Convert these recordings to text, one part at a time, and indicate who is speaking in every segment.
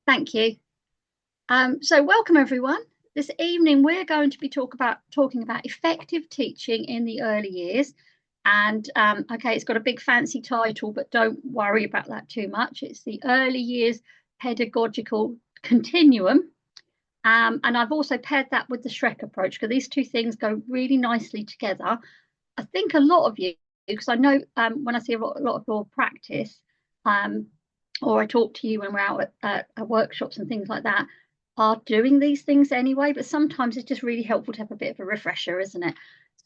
Speaker 1: Thank you. So welcome everyone. This evening we're going to be talking about effective teaching in the early years. And okay, it's got a big fancy title, but don't worry about that too much. It's the Early Years Pedagogical Continuum. And I've also paired that with the ShREC approach because these two things go really nicely together. I think a lot of you, because I know when I see a lot of your practice, um, or I talk to you when we're out at workshops and things like that, are doing these things anyway. But sometimes it's just really helpful to have a bit of a refresher, isn't it?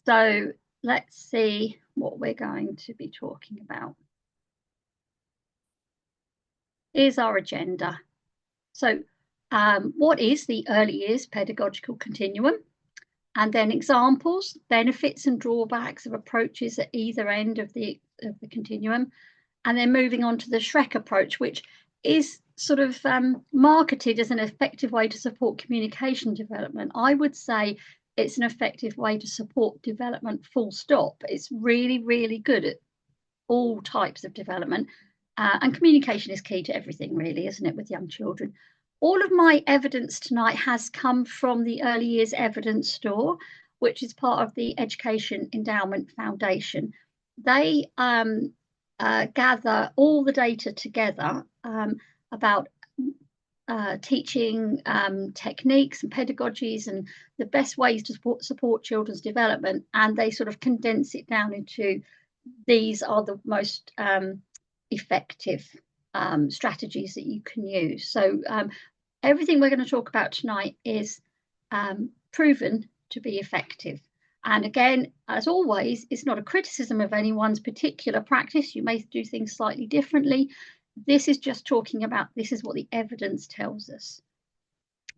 Speaker 1: So let's see what we're going to be talking about. Here's our agenda. So, what is the early years pedagogical continuum? And then examples, benefits and drawbacks of approaches at either end of the continuum. And then moving on to the ShREC approach, which is sort of marketed as an effective way to support communication development. I would say it's an effective way to support development, full stop. It's really, really good at all types of development. And communication is key to everything, really, isn't it, with young children? All of my evidence tonight has come from the Early Years Evidence Store, which is part of the Education Endowment Foundation. They gather all the data together about teaching techniques and pedagogies and the best ways to support children's development. And they sort of condense it down into these are the most effective strategies that you can use. So everything we're going to talk about tonight is proven to be effective. And again, as always, it's not a criticism of anyone's particular practice. You may do things slightly differently. This is just talking about this is what the evidence tells us.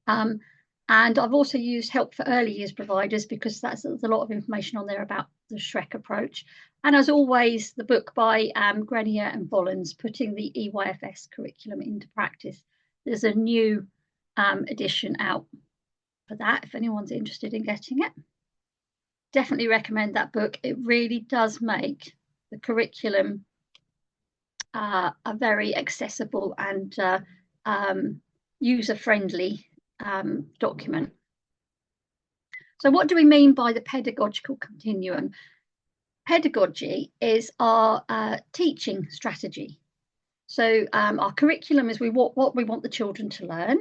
Speaker 1: And I've also used help for early years providers because there's a lot of information on there about the ShREC approach. And as always, the book by Grenier and Bollens, Putting the EYFS Curriculum into Practice. There's a new edition out for that if anyone's interested in getting it. Definitely recommend that book. It really does make the curriculum a very accessible and user-friendly document. So what do we mean by the pedagogical continuum? Pedagogy is our teaching strategy. So our curriculum is what we want the children to learn.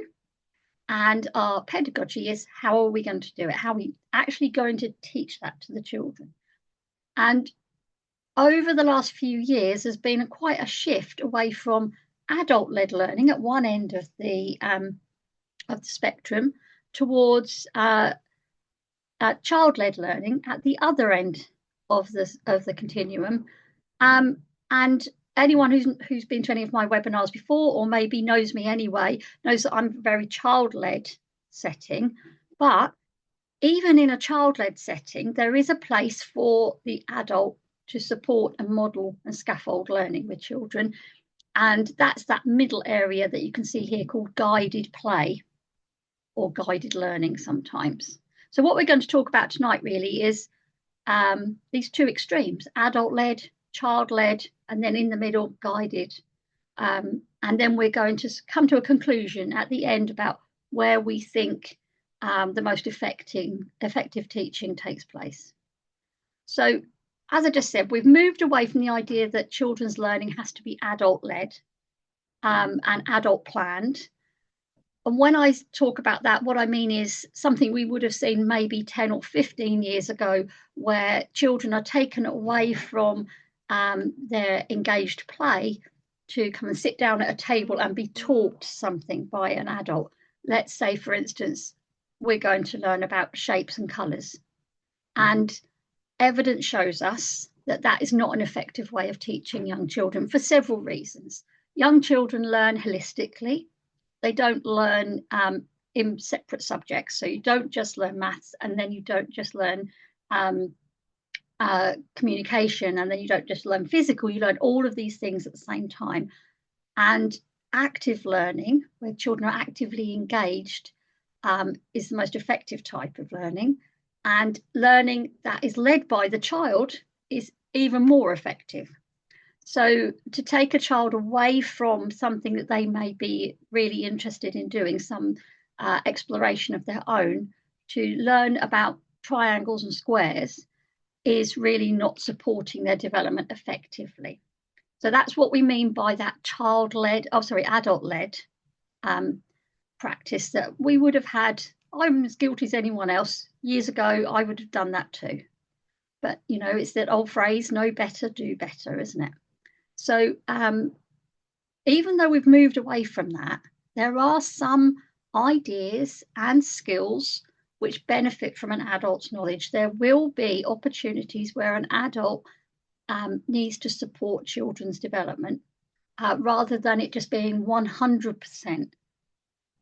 Speaker 1: And our pedagogy is how are we going to do it? How are we actually going to teach that to the children? And over the last few years, there's been quite a shift away from adult-led learning at one end of the spectrum towards child-led learning at the other end of the continuum. And anyone who's been to any of my webinars before or maybe knows me anyway knows that I'm very child-led setting. But even in a child-led setting, there is a place for the adult to support and model and scaffold learning with children. And that's that middle area that you can see here called guided play or guided learning sometimes. So what we're going to talk about tonight really is these two extremes, adult-led, child-led, and then in the middle, guided. And then we're going to come to a conclusion at the end about where we think the most effective teaching takes place. So, as I just said, we've moved away from the idea that children's learning has to be adult-led and adult-planned. And when I talk about that, what I mean is something we would have seen maybe 10 or 15 years ago, where children are taken away from their engaged play to come and sit down at a table and be taught something by an adult. Let's say, for instance, we're going to learn about shapes and colours. And evidence shows us that that is not an effective way of teaching young children for several reasons. Young children learn holistically. They don't learn in separate subjects. So you don't just learn maths and then you don't just learn communication and then you don't just learn physical. You learn all of these things at the same time. And active learning, where children are actively engaged, is the most effective type of learning. And learning that is led by the child is even more effective. So to take a child away from something that they may be really interested in doing, some exploration of their own, to learn about triangles and squares is really not supporting their development effectively. So that's what we mean by that adult-led practice that we would have had. I'm as guilty as anyone else. Years ago, I would have done that too. But, it's that old phrase, know better, do better, isn't it? So even though we've moved away from that, there are some ideas and skills which benefit from an adult's knowledge. There will be opportunities where an adult needs to support children's development rather than it just being 100%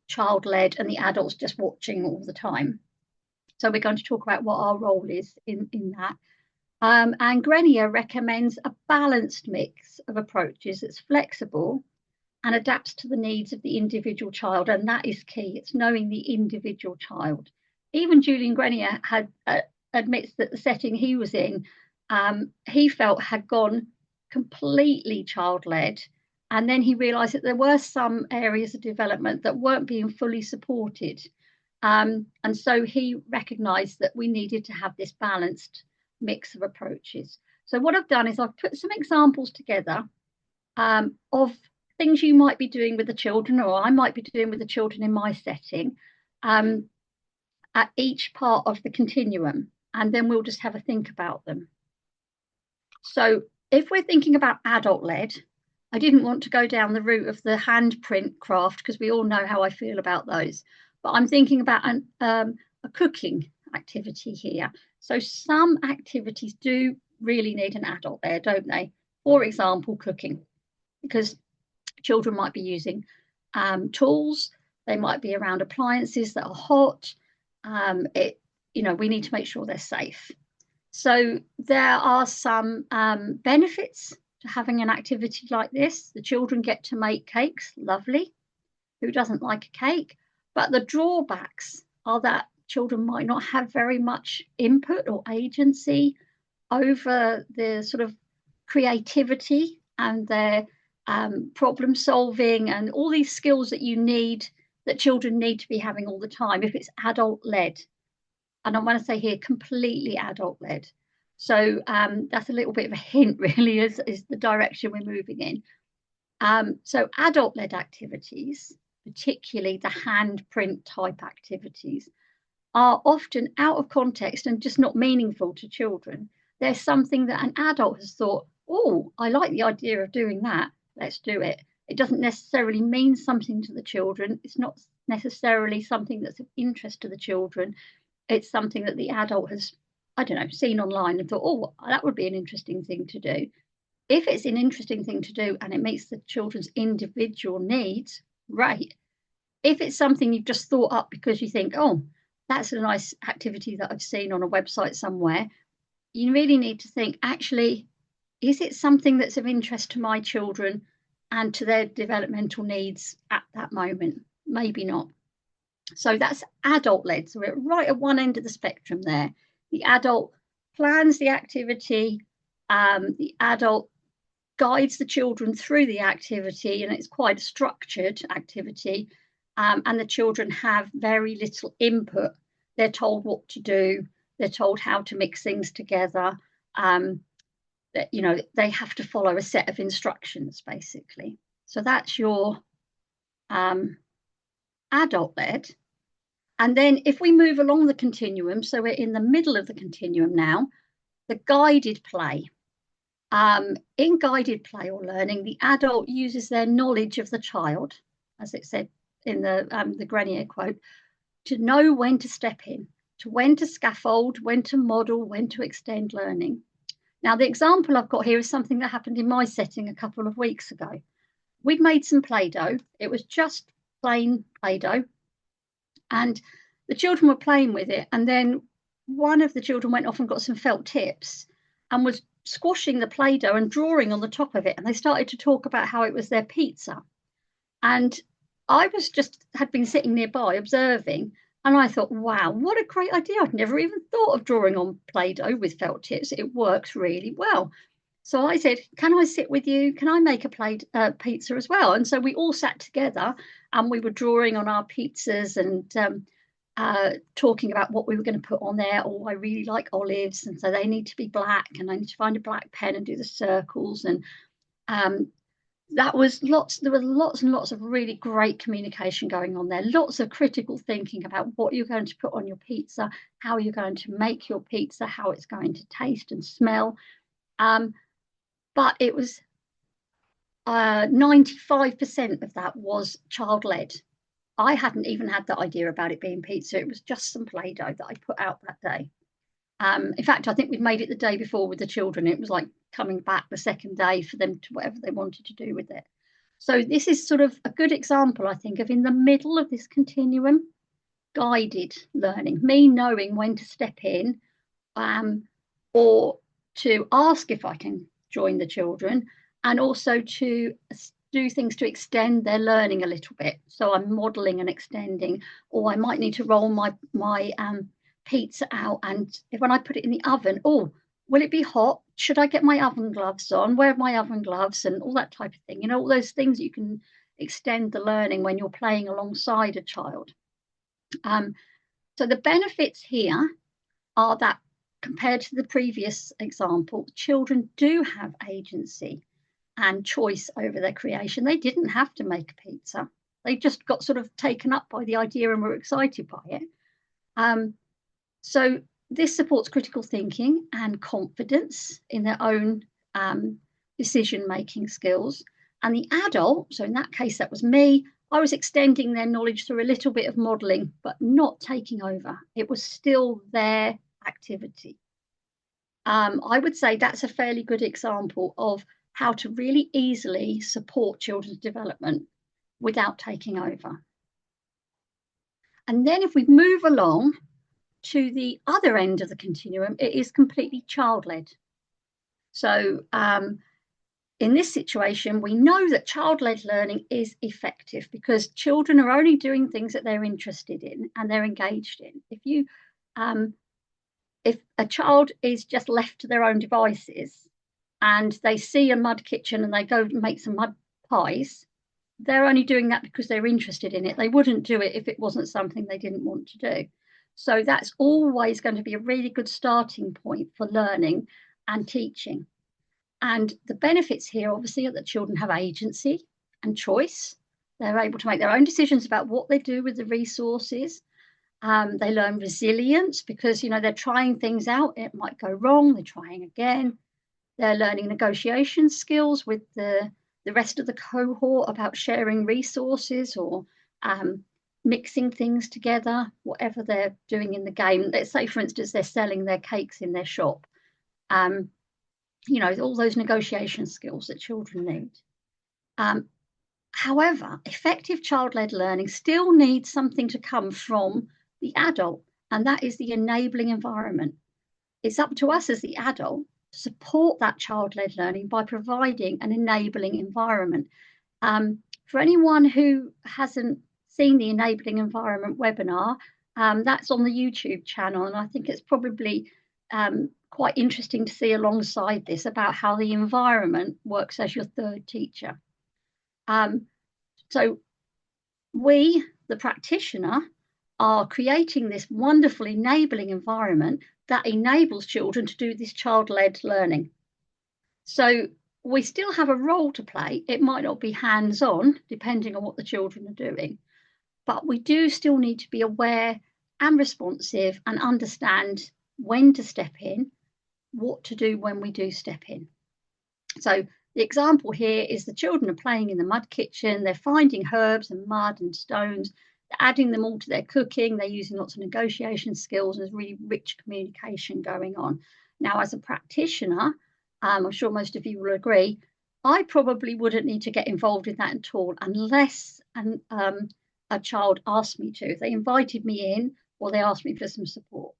Speaker 1: child-led and the adults just watching all the time. So we're going to talk about what our role is in that. And Grenier recommends a balanced mix of approaches that's flexible and adapts to the needs of the individual child. And that is key. It's knowing the individual child. Even Julian Grenier admits that the setting he was in, he felt had gone completely child-led. And then he realised that there were some areas of development that weren't being fully supported. And so he recognised that we needed to have this balanced mix of approaches. So what I've done is I've put some examples together of things you might be doing with the children, or I might be doing with the children in my setting, at each part of the continuum, and then we'll just have a think about them. So if we're thinking about adult-led, I didn't want to go down the route of the handprint craft because we all know how I feel about those, but I'm thinking about a cooking activity here. So some activities do really need an adult there, don't they? For example, cooking, because children might be using tools, they might be around appliances that are hot. We need to make sure they're safe. So there are some benefits to having an activity like this. The children get to make cakes, lovely. Who doesn't like a cake? But the drawbacks are that children might not have very much input or agency over the sort of creativity and their problem solving and all these skills that children need to be having all the time if it's adult-led. And I want to say here, completely adult-led. So that's a little bit of a hint, really, is the direction we're moving in. So adult-led activities, particularly the handprint type activities, are often out of context and just not meaningful to children. There's something that an adult has thought, oh, I like the idea of doing that, let's do it. It doesn't necessarily mean something to the children. It's not necessarily something that's of interest to the children. It's something that the adult has, I don't know, seen online and thought, oh, that would be an interesting thing to do. If it's an interesting thing to do and it meets the children's individual needs, right. If it's something you've just thought up because you think, oh, that's a nice activity that I've seen on a website somewhere, you really need to think, actually, is it something that's of interest to my children and to their developmental needs at that moment? Maybe not. So that's adult-led. So we're right at one end of the spectrum there. The adult plans the activity, the adult guides the children through the activity, and it's quite a structured activity, and the children have very little input. They're told what to do, they're told how to mix things together. They have to follow a set of instructions, basically. So that's your adult-led. And then if we move along the continuum, so we're in the middle of the continuum now, the guided play. In guided play or learning, the adult uses their knowledge of the child, as it said in the Grenier quote, to know when to step in, to when to scaffold, when to model, when to extend learning. Now, the example I've got here is something that happened in my setting a couple of weeks ago. We'd made some Play-Doh. It was just plain Play-Doh. And the children were playing with it. And then one of the children went off and got some felt tips and was squashing the Play-Doh and drawing on the top of it. And they started to talk about how it was their pizza. And I had been sitting nearby observing. And I thought, wow, what a great idea. I'd never even thought of drawing on Play-Doh with felt tips. It works really well. So I said, can I sit with you? Can I make a plate pizza as well? And so we all sat together and we were drawing on our pizzas and talking about what we were going to put on there. Oh, I really like olives, and so they need to be black, and I need to find a black pen and do the circles. And um, that was lots. There were lots and lots of really great communication going on there. Lots of critical thinking about what you're going to put on your pizza, how you're going to make your pizza, how it's going to taste and smell. But it was 95% of that was child led. I hadn't even had the idea about it being pizza. It was just some Play-Doh that I put out that day. In fact, I think we'd made it the day before with the children. It was like coming back the second day for them to whatever they wanted to do with it. So this is sort of a good example, I think, of in the middle of this continuum, guided learning, me knowing when to step in or to ask if I can join the children, and also to do things to extend their learning a little bit. So I'm modeling and extending, or I might need to roll my pizza out, and when I put it in the oven, oh, will it be hot? Should I get my oven gloves on? Where are my oven gloves? And all that type of thing. You know, all those things you can extend the learning when you're playing alongside a child. So the benefits here are that compared to the previous example, children do have agency and choice over their creation. They didn't have to make a pizza. They just got sort of taken up by the idea and were excited by it. So this supports critical thinking and confidence in their own decision-making skills. And the adult, so in that case, that was me, I was extending their knowledge through a little bit of modeling, but not taking over. It was still their activity. I would say that's a fairly good example of how to really easily support children's development without taking over. And then if we move along to the other end of the continuum, it is completely child-led. So in this situation, we know that child-led learning is effective because children are only doing things that they're interested in and they're engaged in. If a child is just left to their own devices and they see a mud kitchen and they go make some mud pies, they're only doing that because they're interested in it. They wouldn't do it if it wasn't something they didn't want to do. So that's always going to be a really good starting point for learning and teaching. And the benefits here, obviously, are that children have agency and choice. They're able to make their own decisions about what they do with the resources. They learn resilience because, you know, they're trying things out. It might go wrong. They're trying again. They're learning negotiation skills with the rest of the cohort about sharing resources or mixing things together, whatever they're doing in the game. Let's say, for instance, they're selling their cakes in their shop. You know, all those negotiation skills that children need. However, effective child-led learning still needs something to come from the adult, and that is the enabling environment. It's up to us as the adult to support that child-led learning by providing an enabling environment. For anyone who hasn't seen the enabling environment webinar, that's on the YouTube channel, and I think it's probably quite interesting to see alongside this about how the environment works as your third teacher. So we, the practitioner, are creating this wonderful enabling environment that enables children to do this child-led learning. So we still have a role to play. It might not be hands-on, depending on what the children are doing, but we do still need to be aware and responsive and understand when to step in, what to do when we do step in. So the example here is the children are playing in the mud kitchen. They're finding herbs and mud and stones. They're adding them all to their cooking. They're using lots of negotiation skills. There's really rich communication going on. Now, as a practitioner, I'm sure most of you will agree, I probably wouldn't need to get involved in that at all unless a child asked me to. If they invited me in or they asked me for some support.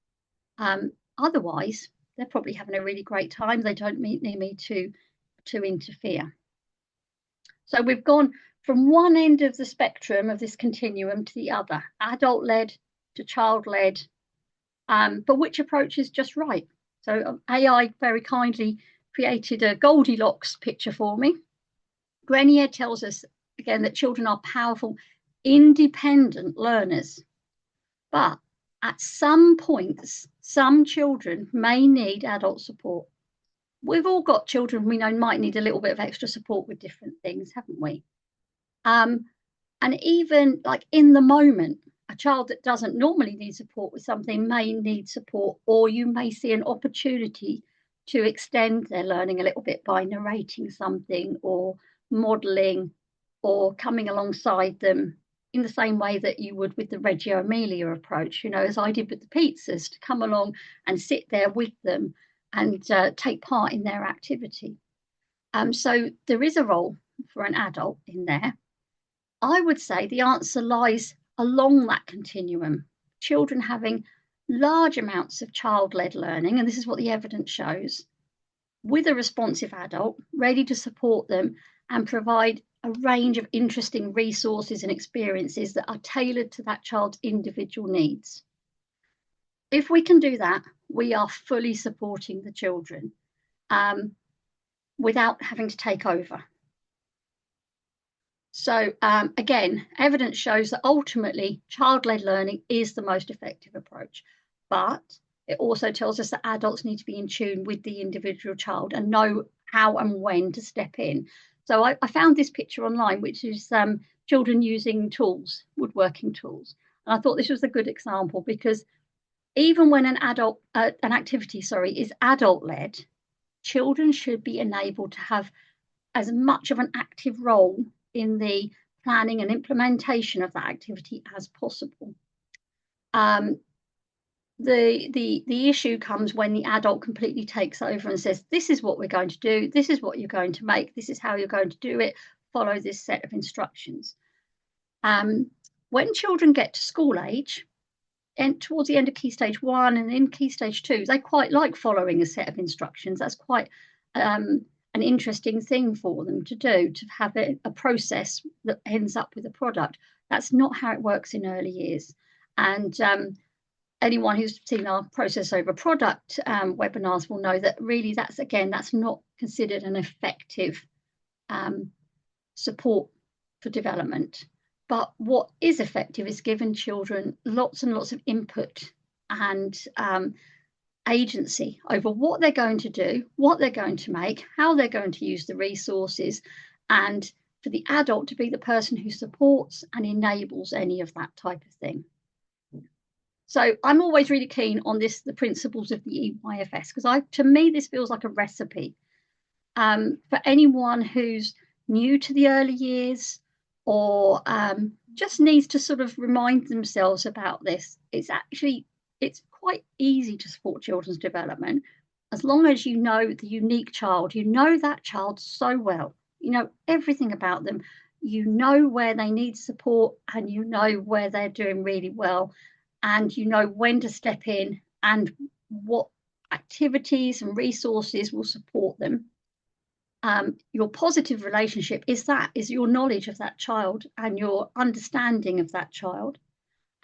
Speaker 1: Otherwise, they're probably having a really great time. They don't need me to interfere. So we've gone from one end of the spectrum of this continuum to the other, adult-led to child-led, but which approach is just right? So AI very kindly created a Goldilocks picture for me. Grenier tells us again that children are powerful, independent learners, but at some points, some children may need adult support. We've all got children we know might need a little bit of extra support with different things, haven't we? And even like in the moment, a child that doesn't normally need support with something may need support, or you may see an opportunity to extend their learning a little bit by narrating something or modelling or coming alongside them in the same way that you would with the Reggio Emilia approach, you know, as I did with the pizzas, to come along and sit there with them and take part in their activity. So there is a role for an adult in there. I would say the answer lies along that continuum. Children having large amounts of child-led learning, and this is what the evidence shows, with a responsive adult ready to support them and provide a range of interesting resources and experiences that are tailored to that child's individual needs. If we can do that, we are fully supporting the children without having to take over. So again, evidence shows that ultimately child-led learning is the most effective approach, but it also tells us that adults need to be in tune with the individual child and know how and when to step in. So I found this picture online, which is children using tools, woodworking tools. And I thought this was a good example because even when an activity is adult-led, children should be enabled to have as much of an active role in the planning and implementation of that activity as possible. The issue comes when the adult completely takes over and says, this is what we're going to do, this is what you're going to make, this is how you're going to do it, follow this set of instructions. When children get to school age, and towards the end of Key Stage 1 and in Key Stage 2, they quite like following a set of instructions. That's quite an interesting thing for them to do, to have a process that ends up with a product. That's not how it works in early years. And anyone who's seen our process over product webinars will know that really that's not considered an effective support for development. But what is effective is giving children lots and lots of input and agency over what they're going to do, what they're going to make, how they're going to use the resources, and for the adult to be the person who supports and enables any of that type of thing. So I'm always really keen on this, the principles of the EYFS, because to me, this feels like a recipe for anyone who's new to the early years or just needs to sort of remind themselves about this. It's quite easy to support children's development as long as you know the unique child, you know that child so well, you know everything about them, you know where they need support and you know where they're doing really well, and you know when to step in and what activities and resources will support them. Your positive relationship is your knowledge of that child and your understanding of that child,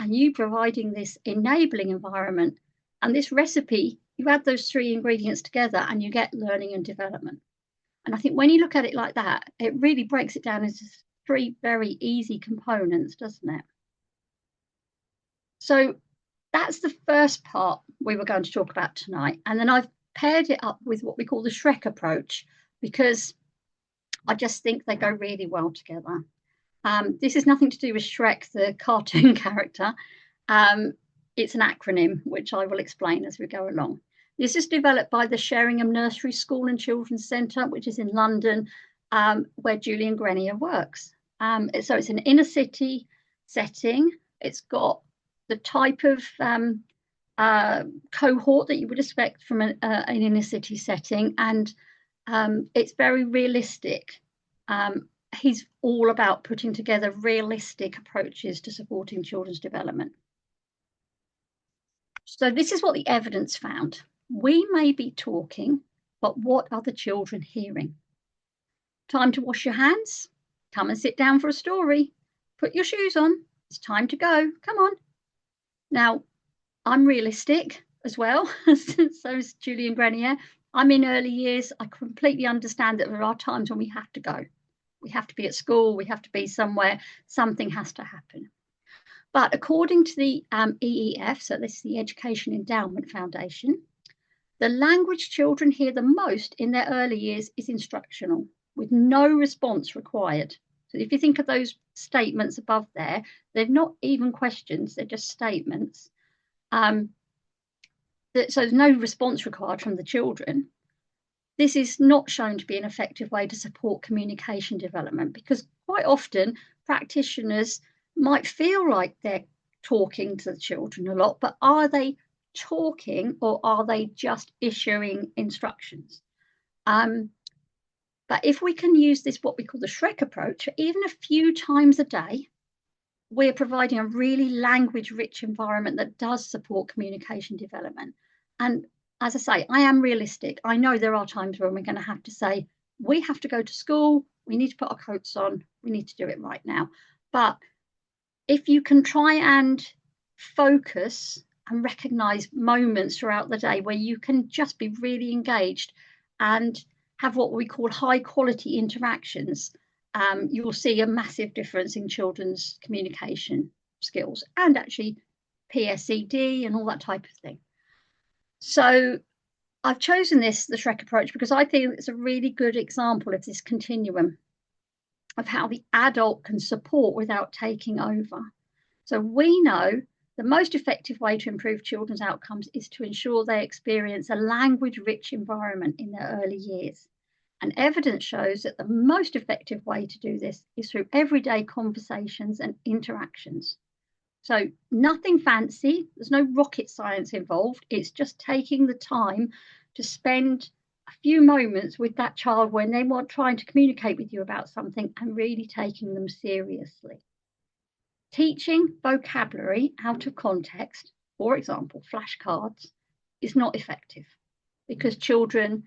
Speaker 1: and you providing this enabling environment and this recipe. You add those three ingredients together and you get learning and development. And I think when you look at it like that, it really breaks it down into three very easy components, doesn't it? So that's the first part we were going to talk about tonight. And then I've paired it up with what we call the ShREC approach, because I just think they go really well together. This is nothing to do with ShREC, the cartoon character. It's an acronym, which I will explain as we go along. This is developed by the Sheringham Nursery School and Children's Centre, which is in London, where Julian Grenier works. So it's an inner city setting. It's got the type of cohort that you would expect from an inner city setting, and it's very realistic. He's all about putting together realistic approaches to supporting children's development. So this is what the evidence found. We may be talking, but what are the children hearing? Time to wash your hands. Come and sit down for a story. Put your shoes on. It's time to go. Come on. Now, I'm realistic as well, so is Julian Grenier. I'm in early years. I completely understand that there are times when we have to go. We have to be at school. We have to be somewhere. Something has to happen. But according to the EEF, so this is the Education Endowment Foundation, the language children hear the most in their early years is instructional, with no response required. So if you think of those statements above there, they're not even questions, they're just statements. So there's no response required from the children. This is not shown to be an effective way to support communication development, because quite often practitioners might feel like they're talking to the children a lot, but are they talking or are they just issuing instructions? But if we can use this, what we call the ShREC approach, even a few times a day, we're providing a really language-rich environment that does support communication development. And as I say, I am realistic. I know there are times when we're going to have to say, we have to go to school, we need to put our coats on, we need to do it right now. But if you can try and focus and recognize moments throughout the day where you can just be really engaged and have what we call high quality interactions, you will see a massive difference in children's communication skills and actually PSED and all that type of thing. So I've chosen the ShREC approach because I think it's a really good example of this continuum of how the adult can support without taking over. So we know the most effective way to improve children's outcomes is to ensure they experience a language-rich environment in their early years. And evidence shows that the most effective way to do this is through everyday conversations and interactions. So nothing fancy, there's no rocket science involved. It's just taking the time to spend a few moments with that child when they want trying to communicate with you about something and really taking them seriously. Teaching vocabulary out of context, for example, flashcards, is not effective because children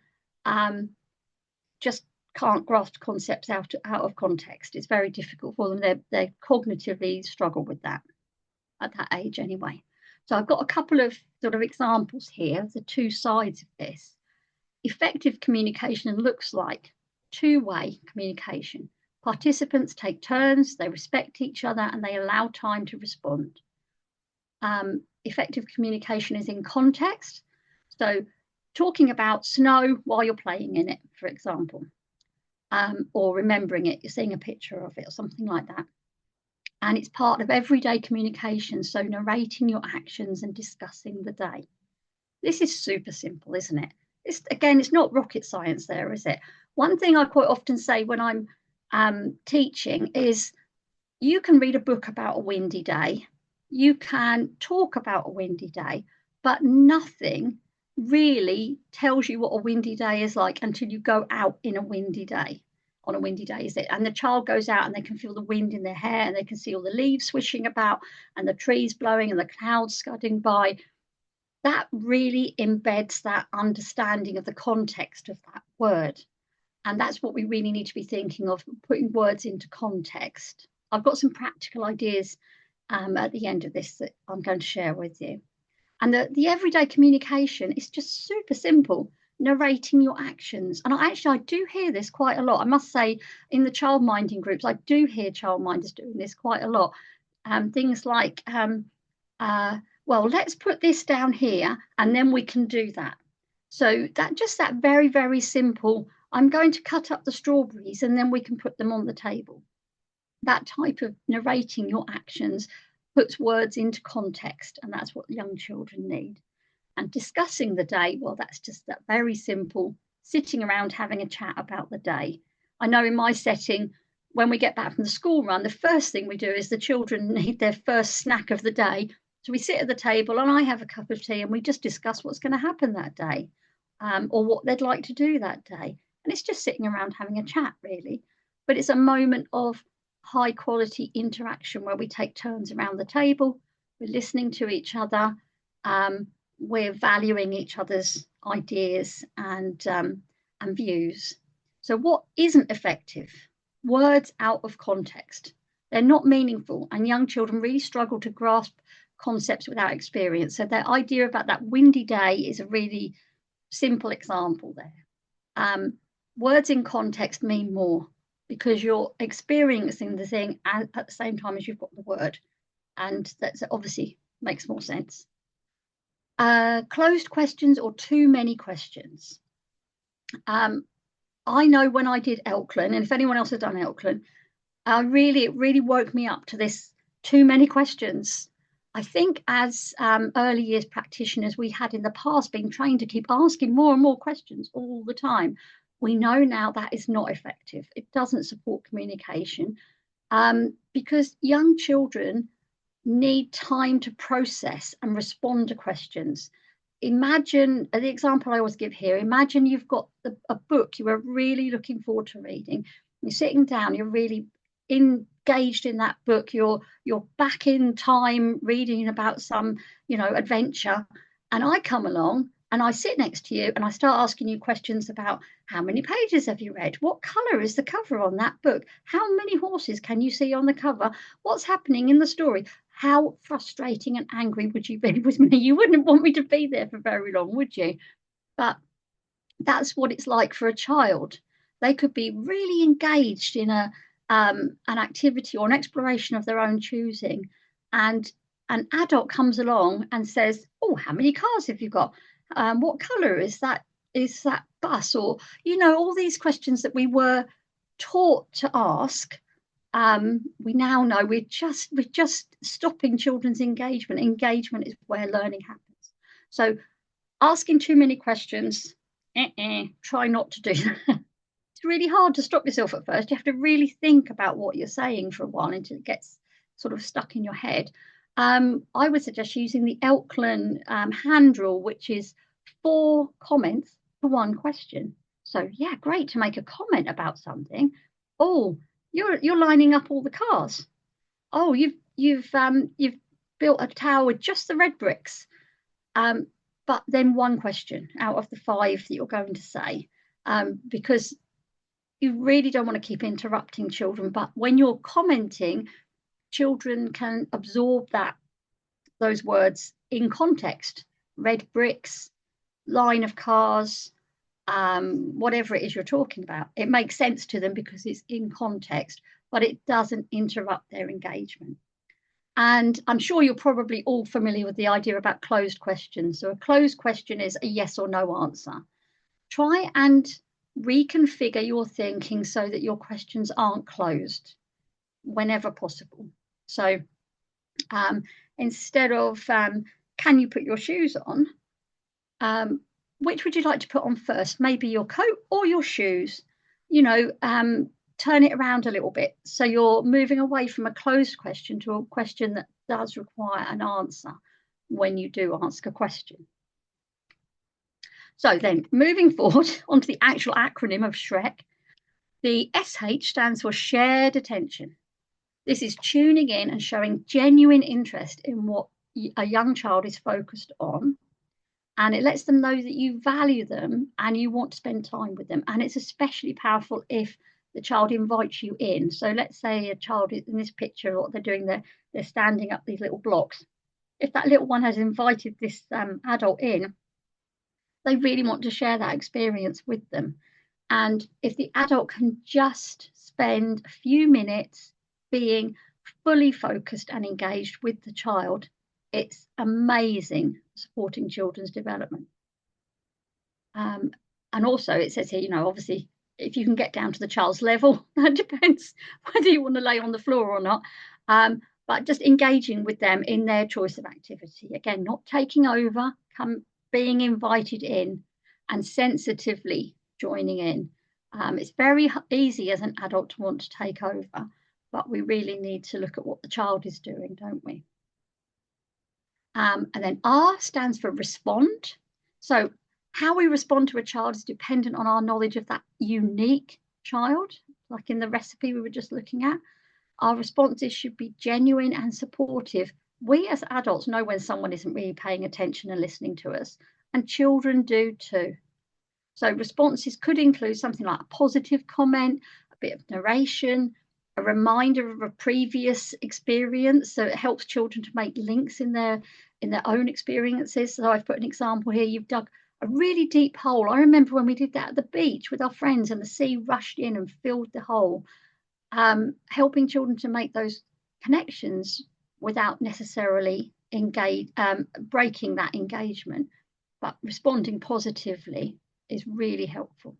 Speaker 1: just can't grasp concepts out of context. It's very difficult for them. They cognitively struggle with that at that age anyway. So I've got a couple of sort of examples here, the two sides of this. Effective communication looks like two-way communication. Participants take turns, they respect each other, and they allow time to respond. Effective communication is in context. So talking about snow while you're playing in it, for example, or remembering it, you're seeing a picture of it or something like that. And it's part of everyday communication, so narrating your actions and discussing the day. This is super simple, isn't it? It's not rocket science there, is it? One thing I quite often say when I'm teaching is you can read a book about a windy day, you can talk about a windy day, but nothing really tells you what a windy day is like until you go out in a windy day. On a windy day, is it? And the child goes out and they can feel the wind in their hair and they can see all the leaves swishing about and the trees blowing and the clouds scudding by. That really embeds that understanding of the context of that word. And that's what we really need to be thinking of, putting words into context. I've got some practical ideas at the end of this that I'm going to share with you. And the everyday communication is just super simple, narrating your actions. And I do hear this quite a lot. I must say, in the child minding groups, I do hear child minders doing this quite a lot. Things like, well, let's put this down here and then we can do that. So that very, very simple, I'm going to cut up the strawberries and then we can put them on the table. That type of narrating your actions puts words into context, and that's what young children need. And discussing the day, well, that's just that very simple, sitting around having a chat about the day. I know in my setting, when we get back from the school run, the first thing we do is the children need their first snack of the day. So we sit at the table and I have a cup of tea and we just discuss what's going to happen that day, or what they'd like to do that day. And it's just sitting around having a chat, really. But it's a moment of high quality interaction where we take turns around the table, we're listening to each other, we're valuing each other's ideas and views. So what isn't effective? Words out of context. They're not meaningful, and young children really struggle to grasp concepts without experience. So their idea about that windy day is a really simple example there. Words in context mean more because you're experiencing the thing at the same time as you've got the word. And that obviously makes more sense. Closed questions or too many questions. I know when I did Elkland, and if anyone else has done Elkland, it really woke me up to this too many questions. I think as early years practitioners, we had in the past been trained to keep asking more and more questions all the time. We know now that is not effective. It doesn't support communication because young children need time to process and respond to questions. Imagine the example I always give here. Imagine you've got a book you are really looking forward to reading. You're sitting down, you're really engaged in that book. You're back in time reading about some, adventure. And I come along and I sit next to you and I start asking you questions about how many pages have you read? What colour is the cover on that book? How many horses can you see on the cover? What's happening in the story? How frustrating and angry would you be with me? You wouldn't want me to be there for very long, would you? But that's what it's like for a child. They could be really engaged in an activity or an exploration of their own choosing, and an adult comes along and says, "Oh, how many cars have you got? What colour is that? Is that bus?" Or all these questions that we were taught to ask. We now know we're just stopping children's engagement. Engagement is where learning happens. So asking too many questions, try not to do that. It's really hard to stop yourself at first. You have to really think about what you're saying for a while until it gets sort of stuck in your head. I would suggest using the Elkland hand rule, which is 4 comments to 1 question. So yeah, great to make a comment about something. Oh, you're lining up all the cars. Oh, you've built a tower with just the red bricks. But then 1 question out of the 5 that you're going to say, because you really don't want to keep interrupting children. But when you're commenting, children can absorb those words in context. Red bricks, line of cars, whatever it is you're talking about. It makes sense to them because it's in context, but it doesn't interrupt their engagement. And I'm sure you're probably all familiar with the idea about closed questions. So a closed question is a yes or no answer. Try and reconfigure your thinking so that your questions aren't closed whenever possible. So instead of can you put your shoes on, which would you like to put on first? Maybe your coat or your shoes? Turn it around a little bit. So you're moving away from a closed question to a question that does require an answer when you do ask a question. So then moving forward onto the actual acronym of ShREC, the SH stands for shared attention. This is tuning in and showing genuine interest in what a young child is focused on. And it lets them know that you value them and you want to spend time with them. And it's especially powerful if the child invites you in. So let's say a child is in this picture, what they're doing, they're standing up these little blocks. If that little one has invited this adult in, they really want to share that experience with them. And if the adult can just spend a few minutes being fully focused and engaged with the child, it's amazing supporting children's development. And also it says here, obviously, if you can get down to the child's level, that depends whether you want to lay on the floor or not. But just engaging with them in their choice of activity. Again, not taking over, being invited in and sensitively joining in. It's very easy as an adult to want to take over, but we really need to look at what the child is doing, don't we? And then R stands for respond. So how we respond to a child is dependent on our knowledge of that unique child, like in the recipe we were just looking at. Our responses should be genuine and supportive. We as adults know when someone isn't really paying attention and listening to us, and children do too. So responses could include something like a positive comment, a bit of narration, a reminder of a previous experience. So it helps children to make links in their own experiences. So I've put an example here. You've dug a really deep hole. I remember when we did that at the beach with our friends and the sea rushed in and filled the hole, helping children to make those connections without necessarily breaking that engagement, but responding positively is really helpful.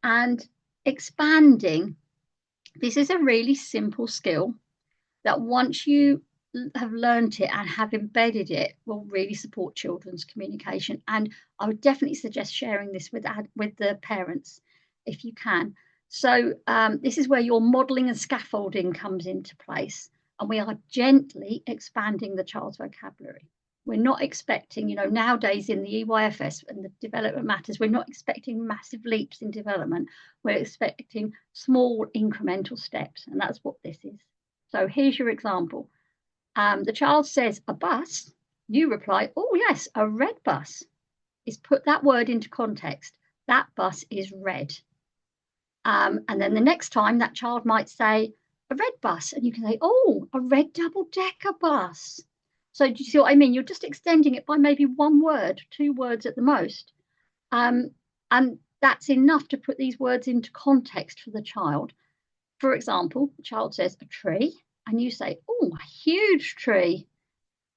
Speaker 1: And expanding, this is a really simple skill that once you have learned it and have embedded it will really support children's communication. And I would definitely suggest sharing this with the parents if you can. So this is where your modeling and scaffolding comes into place, and we are gently expanding the child's vocabulary. We're not expecting, nowadays in the EYFS and the development matters, we're not expecting massive leaps in development. We're expecting small incremental steps, and that's what this is. So here's your example. The child says a bus. You reply, oh yes, a red bus. Is put that word into context. That bus is red. And then the next time that child might say a red bus, and you can say, oh, a red double-decker bus. So do you see what I mean? You're just extending it by maybe one word, 2 words at the most. And that's enough to put these words into context for the child. For example, the child says a tree, and you say, oh, a huge tree.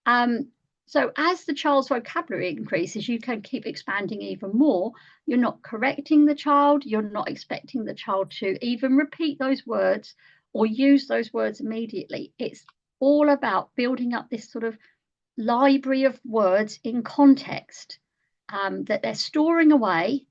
Speaker 1: So as the child's vocabulary increases, you can keep expanding even more. You're not correcting the child. You're not expecting the child to even repeat those words or use those words immediately. It's all about building up this sort of library of words in context that they're storing away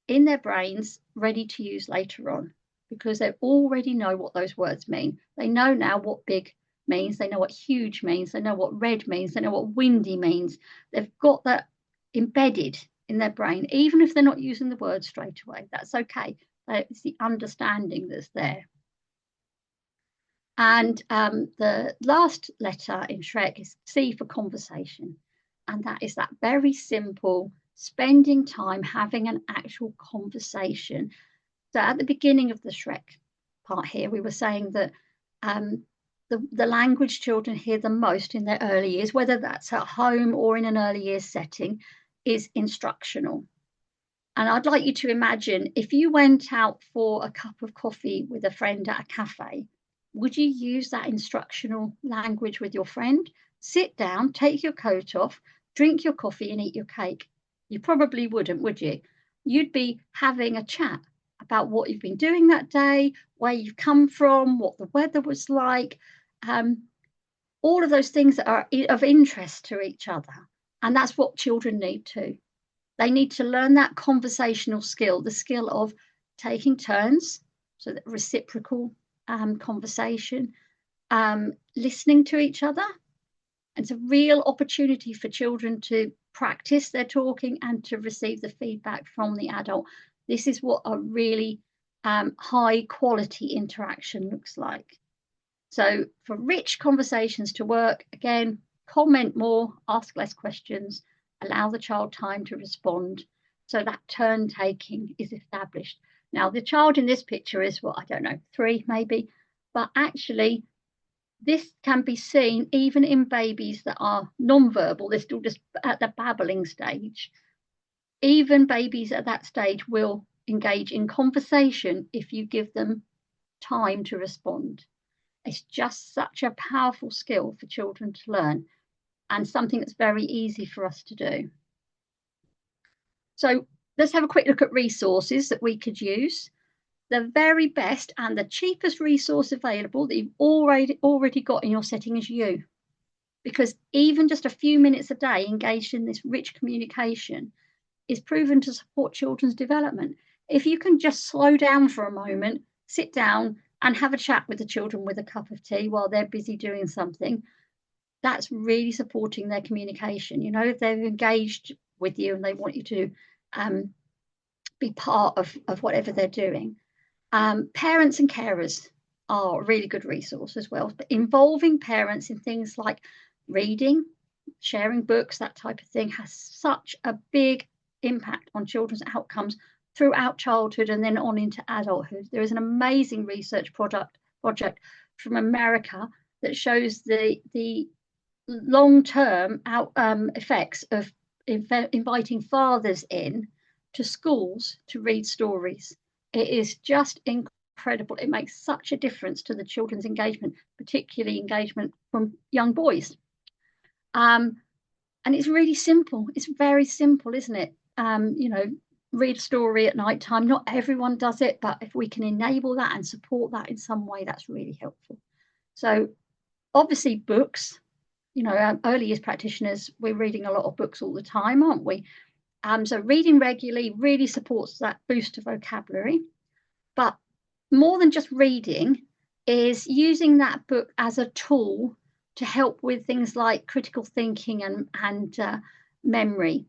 Speaker 1: in their brains, ready to use later on, because they already know what those words mean. They know now what big means, they know what huge means, they know what red means, they know what windy means. They've got that embedded in their brain, even if they're not using the word straight away. That's okay. It's the understanding that's there. And the last letter in ShREC is C for conversation. And that is that very simple spending time having an actual conversation. So at the beginning of the ShREC part here, we were saying that the language children hear the most in their early years, whether that's at home or in an early years setting, is instructional. And I'd like you to imagine if you went out for a cup of coffee with a friend at a cafe, would you use that instructional language with your friend? Sit down, take your coat off, drink your coffee and eat your cake. You probably wouldn't, would you? You'd be having a chat about what you've been doing that day, where you've come from, what the weather was like, all of those things that are of interest to each other. And that's what children need too. They need to learn that conversational skill, the skill of taking turns, so that reciprocal conversation, listening to each other. It's a real opportunity for children to practice their talking and to receive the feedback from the adult. This is what a really high quality interaction looks like. So for rich conversations to work, again, comment more, ask less questions, allow the child time to respond. So that turn taking is established. Now, the child in this picture is, well, I don't know, 3 maybe, but actually this can be seen even in babies that are non-verbal. They're still just at the babbling stage. Even babies at that stage will engage in conversation if you give them time to respond. It's just such a powerful skill for children to learn, and something that's very easy for us to do. So let's have a quick look at resources that we could use. The very best and the cheapest resource available that you've already got in your setting is you. Because even just a few minutes a day engaged in this rich communication is proven to support children's development. If you can just slow down for a moment, sit down and have a chat with the children with a cup of tea while they're busy doing something, that's really supporting their communication. You know, if they're engaged with you and they want you to be part of whatever they're doing. Parents and carers are a really good resource as well, but involving parents in things like reading, sharing books, that type of thing has such a big impact on children's outcomes throughout childhood and then on into adulthood. There is an amazing research project from America that shows the long-term effects of inviting fathers in to schools to read stories. It is just incredible. It makes such a difference to the children's engagement, particularly engagement from young boys. And it's really simple. It's very simple, isn't it? Read a story at night time. Not everyone does it, but if we can enable that and support that in some way, that's really helpful. So obviously books, early years practitioners, we're reading a lot of books all the time, aren't we? So reading regularly really supports that boost of vocabulary. But more than just reading is using that book as a tool to help with things like critical thinking and memory.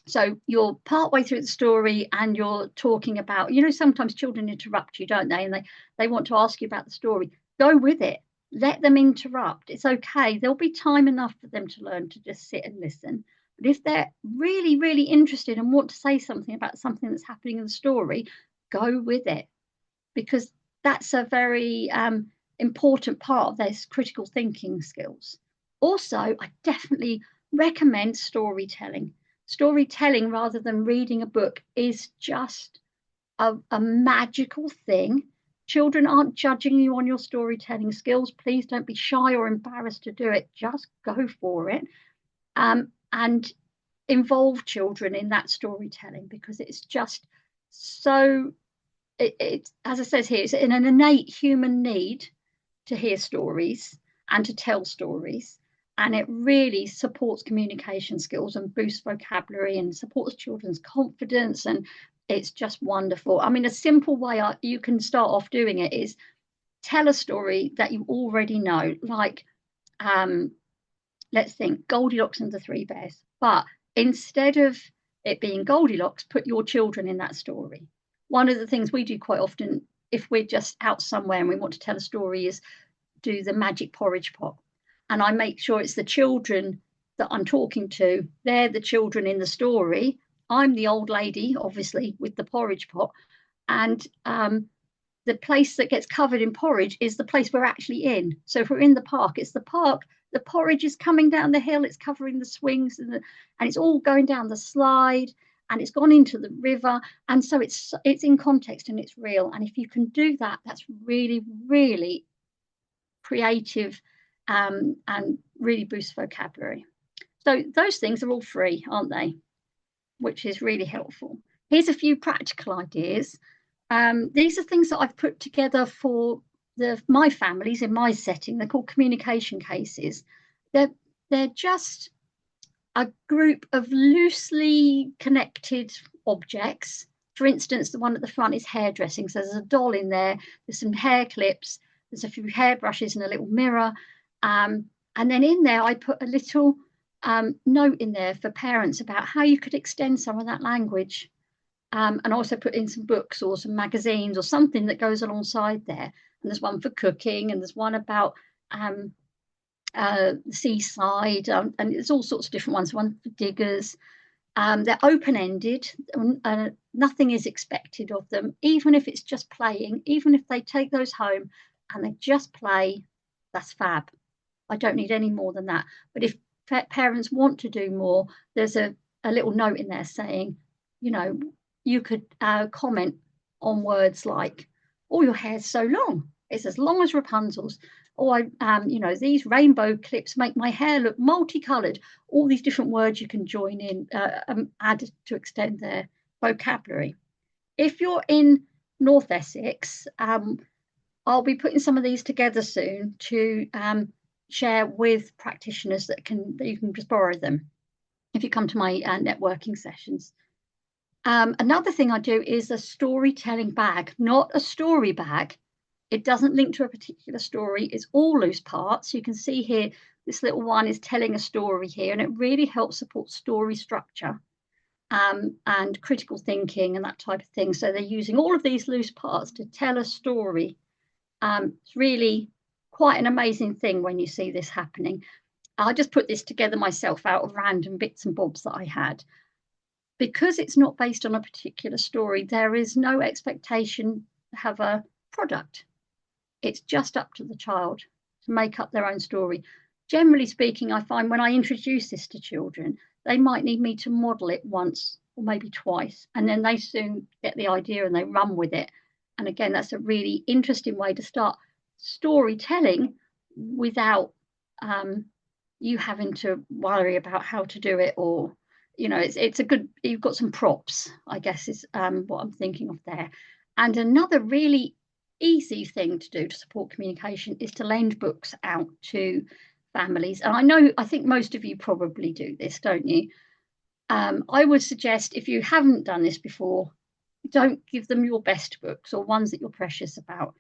Speaker 1: So you're partway through the story and you're talking about, sometimes children interrupt you, don't they? And they want to ask you about the story. Go with it. Let them interrupt. It's okay. There'll be time enough for them to learn to just sit and listen. But if they're really, really interested and want to say something about something that's happening in the story, go with it. Because that's a very important part of their critical thinking skills. Also, I definitely recommend storytelling. Storytelling rather than reading a book is just a magical thing. Children aren't judging you on your storytelling skills. Please don't be shy or embarrassed to do it. Just go for it. And involve children in that storytelling, because it's just so, as I says here, it's an innate human need to hear stories and to tell stories. And it really supports communication skills and boosts vocabulary and supports children's confidence. And it's just wonderful. I mean, a simple way you can start off doing it is tell a story that you already know, like, let's think, Goldilocks and the Three Bears. But instead of it being Goldilocks, put your children in that story. One of the things we do quite often, if we're just out somewhere and we want to tell a story, is do the magic porridge pot. And I make sure it's the children that I'm talking to. They're the children in the story. I'm the old lady, obviously, with the porridge pot. And the place that gets covered in porridge is the place we're actually in. So if we're in the park, it's the park. The porridge is coming down the hill. It's covering the swings and it's all going down the slide. And it's gone into the river. And so it's in context and it's real. And if you can do that, that's really, really creative and really boosts vocabulary. So those things are all free, aren't they? Which is really helpful. Here's a few practical ideas. These are things that I've put together for my families in my setting. They're called communication cases. They're just a group of loosely connected objects. For instance, the one at the front is hairdressing. So there's a doll in there. There's some hair clips. There's a few hairbrushes and a little mirror. And then in there, I put a little note in there for parents about how you could extend some of that language. And also put in some books or some magazines or something that goes alongside there. And there's one for cooking and there's one about the seaside, and there's all sorts of different ones. One for diggers. They're open-ended. Nothing is expected of them, even if it's just playing. Even if they take those home and they just play, that's fab. I don't need any more than that. But if parents want to do more, there's a little note in there saying, you could comment on words like, "Oh, your hair's so long. It's as long as Rapunzel's." Or, these rainbow clips make my hair look multicolored. All these different words you can join in, add to extend their vocabulary. If you're in North Essex, I'll be putting some of these together soon to share with practitioners that you can just borrow them if you come to my networking sessions. Another thing I do is a storytelling bag, not a story bag. It doesn't link to a particular story. It's all loose parts. You can see here, this little one is telling a story here, and it really helps support story structure and critical thinking and that type of thing. So they're using all of these loose parts to tell a story. It's really quite an amazing thing when you see this happening. I just put this together myself out of random bits and bobs that I had. Because it's not based on a particular story, there is no expectation to have a product. It's just up to the child to make up their own story. Generally speaking, I find when I introduce this to children, they might need me to model it once or maybe twice, and then they soon get the idea and they run with it. And again, that's a really interesting way to start storytelling without you having to worry about how to do it, or it's a good, you've got some props, I guess, is what I'm thinking of there. And another really easy thing to do to support communication is to lend books out to families. And I think most of you probably do this, don't you? I would suggest, if you haven't done this before, don't give them your best books or ones that you're precious about.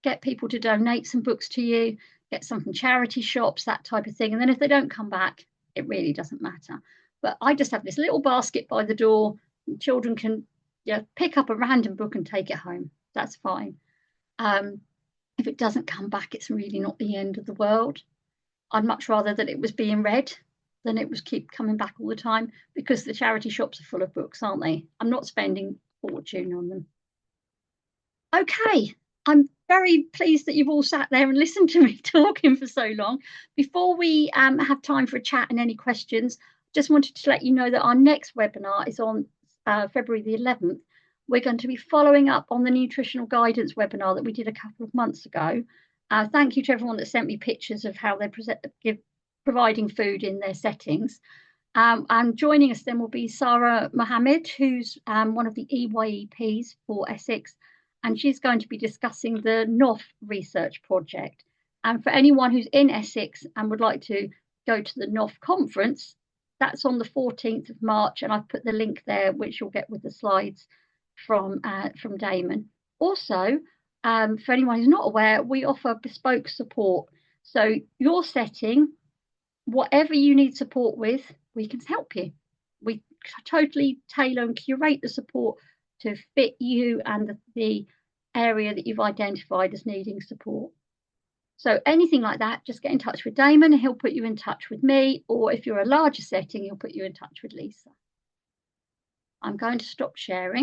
Speaker 1: Get people to donate some books to you, get some from charity shops, that type of thing. And then if they don't come back, it really doesn't matter. But I just have this little basket by the door. Children can pick up a random book and take it home. That's fine. If it doesn't come back, it's really not the end of the world. I'd much rather that it was being read than it was keep coming back all the time, because the charity shops are full of books, aren't they? I'm not spending a fortune on them. Okay, I'm very pleased that you've all sat there and listened to me talking for so long. Before we have time for a chat and any questions, just wanted to let you know that our next webinar is on February the 11th. We're going to be following up on the nutritional guidance webinar that we did a couple of months ago. Thank you to everyone that sent me pictures of how they're providing food in their settings. And joining us then will be Sarah Mohammed, who's one of the EYEPs for Essex, and she's going to be discussing the NOF research project. And for anyone who's in Essex and would like to go to the NOF conference, that's on the 14th of March, and I've put the link there, which you'll get with the slides from Damon. Also, for anyone who's not aware, we offer bespoke support. So your setting, whatever you need support with, we can help you. We totally tailor and curate the support to fit you and the area that you've identified as needing support. So anything like that, just get in touch with Damon and he'll put you in touch with me, or if you're a larger setting, he'll put you in touch with Lisa. I'm going to stop sharing.